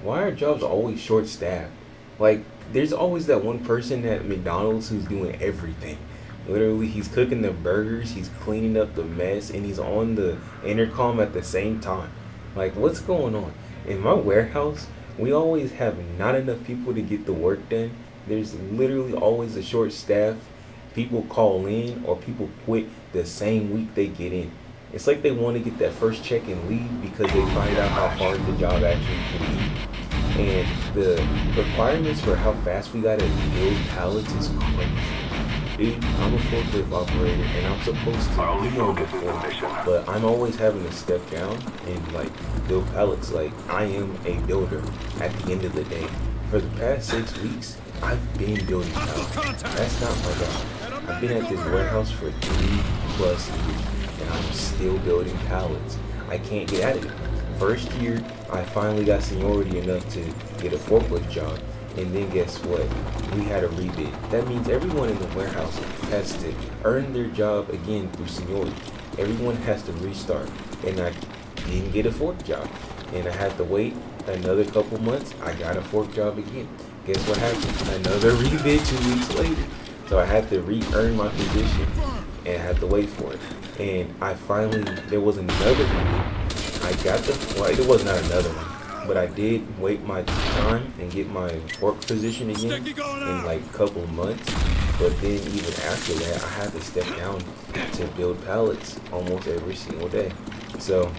Why are jobs always short staffed? Like, there's always that one person at McDonald's who's doing everything. Literally, he's cooking the burgers, he's cleaning up the mess, and he's on the intercom at the same time. Like, what's going on? In my warehouse, we always have not enough people to get the work done. There's literally always a short staff. People call in or people quit the same week they get in. It's like they want to get that first check and leave because they find out how hard the job actually can be. And the requirements for how fast we gotta build pallets is crazy. Dude, I'm a forklift operator and I'm supposed to be on the floor, but I'm always having to step down and like build pallets. Like I am a builder at the end of the day. For the past 6 weeks, I've been building pallets. That's not my job. I've been at this warehouse for 3+ years and I'm still building pallets. I can't get out of it. First year, I finally got seniority enough to get a forklift job. And then guess what? We had a rebid. That means everyone in the warehouse has to earn their job again through seniority. Everyone has to restart. And I didn't get a fork job. And I had to wait another couple months. I got a fork job again. Guess what happened? Another rebid 2 weeks later. So I had to re-earn my position and I had to wait for it. And I finally, there was another rebid. I got well, it was not another one, but I did wait my time and get my fork position again in like a couple of months. But then even after that, I had to step down to build pallets almost every single day. So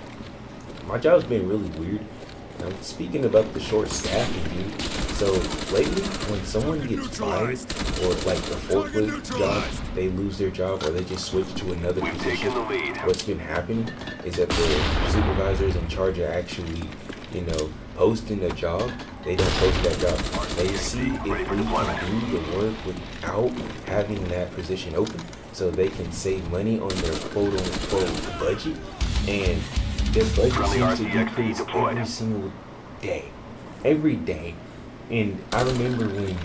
my job's been really weird. Speaking about the short staffing, dude. So lately, when someone gets fired or like the forklift job, they lose their job or they just switch to another position. What's been happening is that the supervisors in charge are actually, posting a job. They don't post that job. They see if we can do the work without having that position open, so they can save money on their quote-unquote budget. And their budget seems to decrease every single day. Every day. And I remember when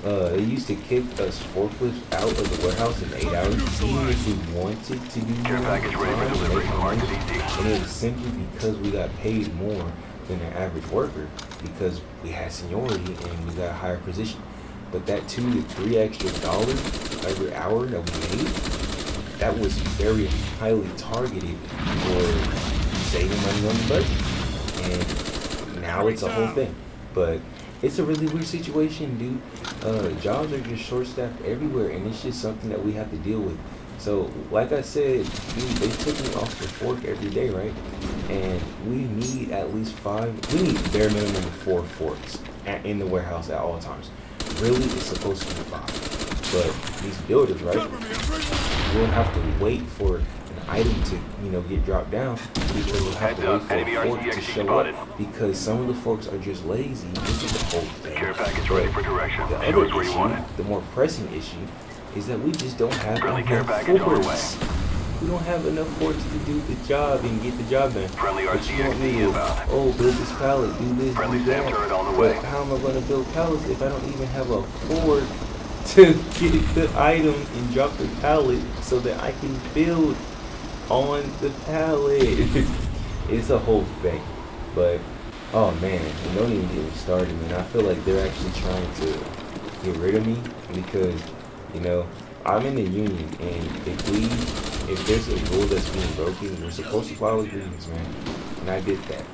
they used to kick us forklifts out of the warehouse in 8 hours, even if we wanted to do more time, and it was simply because we got paid more than an average worker because we had seniority and we got a higher position. But that $2 to $3 extra every hour that we made, that was very highly targeted for saving money on the budget. And now it's a whole thing. But it's a really weird situation, dude. Jobs are just short-staffed everywhere, and it's just something that we have to deal with. So, like I said, dude, they took me off the fork every day, right? And we need at least we need bare minimum of 4 forks in the warehouse at all times. Really, it's supposed to be 5. But these builders, right, we'll have to wait for item to get dropped down because we'll have to wait for a fork to show up because some of the forks are just lazy. This is the whole thing. The other issue, the more pressing issue, is that we just don't have enough forks. We don't have enough forks to do the job and get the job done. But you want me to, build this pallet, do this, do that. But how am I going to build pallets if I don't even have a fork to get the item and drop the pallet so that I can build on the pallet? It's a whole thing. But oh man, don't even get me started, man. I feel like they're actually trying to get rid of me because I'm in the union, and if there's a rule that's being broken, we're supposed to follow agreements, man. And I did that,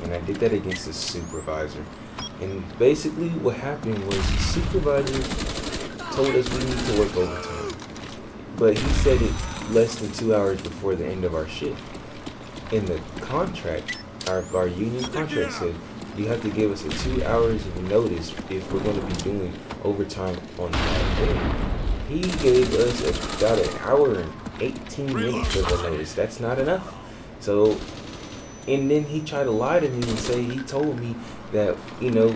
and I did that against the supervisor. And basically what happened was the supervisor told us we need to work overtime, but he said it less than 2 hours before the end of our shift. In the contract, our union contract said you have to give us a 2 hours of notice if we're going to be doing overtime on that day. He gave us about an hour and 18 minutes of a notice. That's not enough. So, and then he tried to lie to me and say he told me that,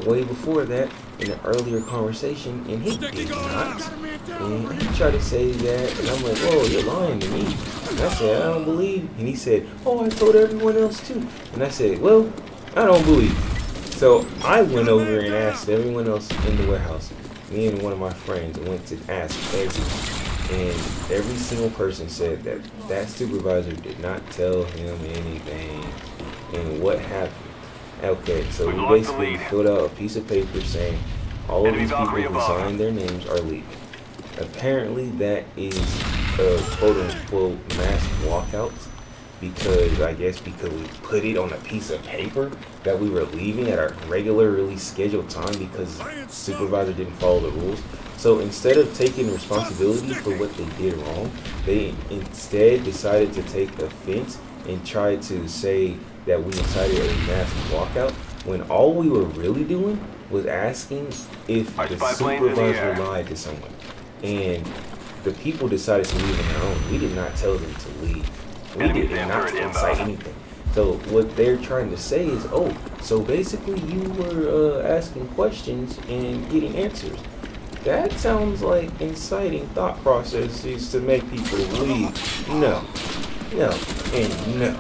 way before that in an earlier conversation, and he did not. And he tried to say that, and I'm like, whoa, you're lying to me. And I said, I don't believe. And he said, oh, I told everyone else too. And I said, well, I don't believe. So I went over and asked everyone else in the warehouse. Me and one of my friends went to ask everyone. And every single person said that that supervisor did not tell him anything. And what happened? Okay, so We've we lost the basically lead. filled out a piece of paper saying all of Enemies these people Valkyrie who above. signed their names are leaving. Apparently, that is a quote unquote mass walkout because I guess because we put it on a piece of paper that we were leaving at our regularly scheduled time because supervisor didn't follow the rules. So instead of taking responsibility for what they did wrong, they instead decided to take offense and try to say that we incited a mass walkout when all we were really doing was asking if Our the spy plane's in the supervisor air. lied to someone. And the people decided to leave on their own. We did not tell them to leave. We Enemy did not Sanford to incite inbound. anything. So what they're trying to say is, oh, so basically you were asking questions and getting answers. That sounds like inciting thought processes to make people leave. No, no, and no.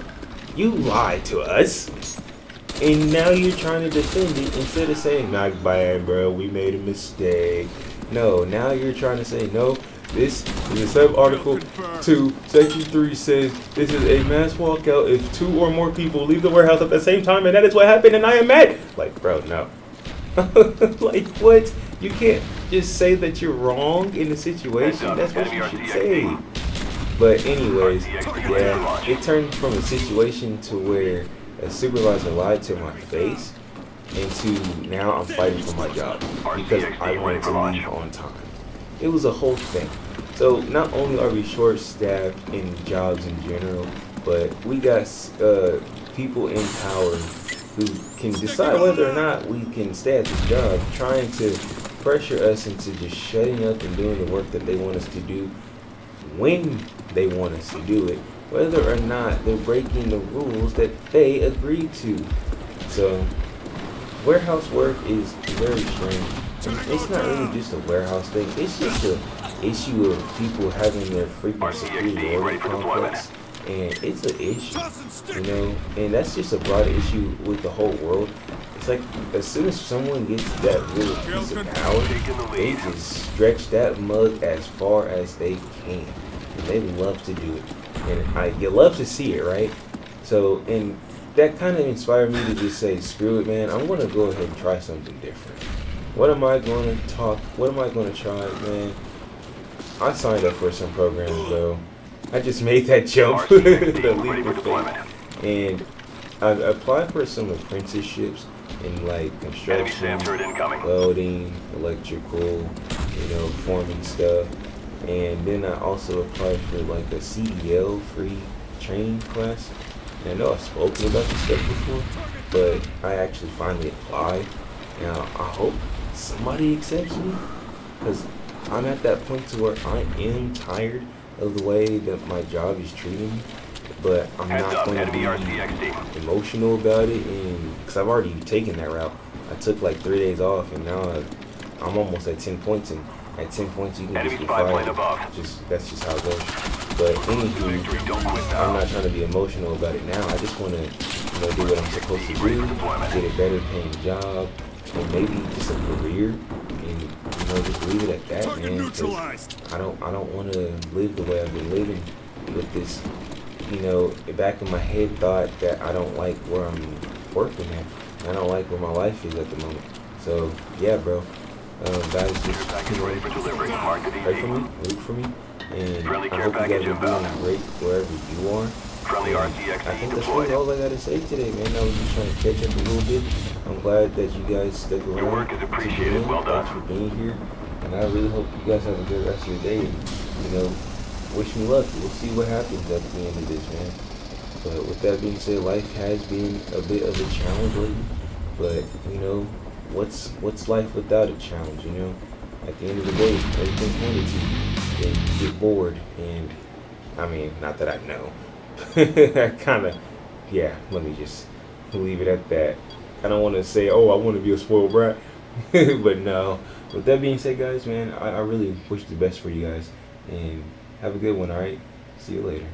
You lied to us, and now you're trying to defend it instead of saying, not bad, bro, we made a mistake. No, now you're trying to say, no, this is a sub article 2, section 3 says this is a mass walkout if 2 or more people leave the warehouse at the same time, and that is what happened, and I am mad. Like, bro, no. Like, what? You can't just say that you're wrong in the situation. That's what you should say. But anyways, yeah, it turned from a situation to where a supervisor lied to my face into now I'm fighting for my job because I wanted to leave on time. It was a whole thing. So not only are we short-staffed in jobs in general, but we got people in power who can decide whether or not we can stay at the job, trying to pressure us into just shutting up and doing the work that they want us to do when they want us to do it, whether or not they're breaking the rules that they agreed to. So warehouse work is very strange. And it's not really just a warehouse thing. It's just a issue of people having their freaking superiority complex, and it's an issue, you know. And that's just a broad issue with the whole world. It's like as soon as someone gets that little piece of power, they just stretch that mug as far as they can. And they love to do it, and you love to see it, right? So, and that kind of inspired me to just say, screw it, man. I'm gonna go ahead and try something different. What am I going to talk? What am I going to try, man? I signed up for some programs, though. I just made that jump, the leap of faith, and I applied for some apprenticeships in like construction, welding, electrical, you know, forming stuff, and then I also applied for like a CDL free training class. And I know I've spoken about this stuff before, but I actually finally applied. Now I hope somebody accepts me, because I'm at that point to where I am tired of the way that my job is treating me, but I'm not going to be emotional about it, and because I've already taken that route. I took like 3 days off, and now I'm almost at 10 points, and at 10 points you can just get fired. Just that's just how it goes. But anywho, I'm not trying to be emotional about it now. I just want to, you know, do what I'm supposed to do, get a better paying job, and maybe just a career, and you know, just leave it at that, man. 'Cause I don't want to live the way I've been living with this, you know, back in my head thought that I don't like where I'm working at. I don't like where my life is at the moment. So yeah, bro. Guys, just, you know, pray for me, root for me, and I hope you guys are doing great wherever you are. I think that's really all I gotta say today, man. I was just trying to catch up a little bit. I'm glad that you guys stuck around to the end. Thanks for being here, and I really hope you guys have a good rest of your day. And, you know, wish me luck. We'll see what happens at the end of this, man. But with that being said, life has been a bit of a challenge lately. But you know, what's life without a challenge? You know, at the end of the day, everything's pointed to. Then you get bored, and I mean, not that I know. I kind of, yeah. Let me just leave it at that. I don't want to say, oh, I want to be a spoiled brat, but no. With that being said, guys, man, I really wish the best for you guys, and have a good one. All right, see you later.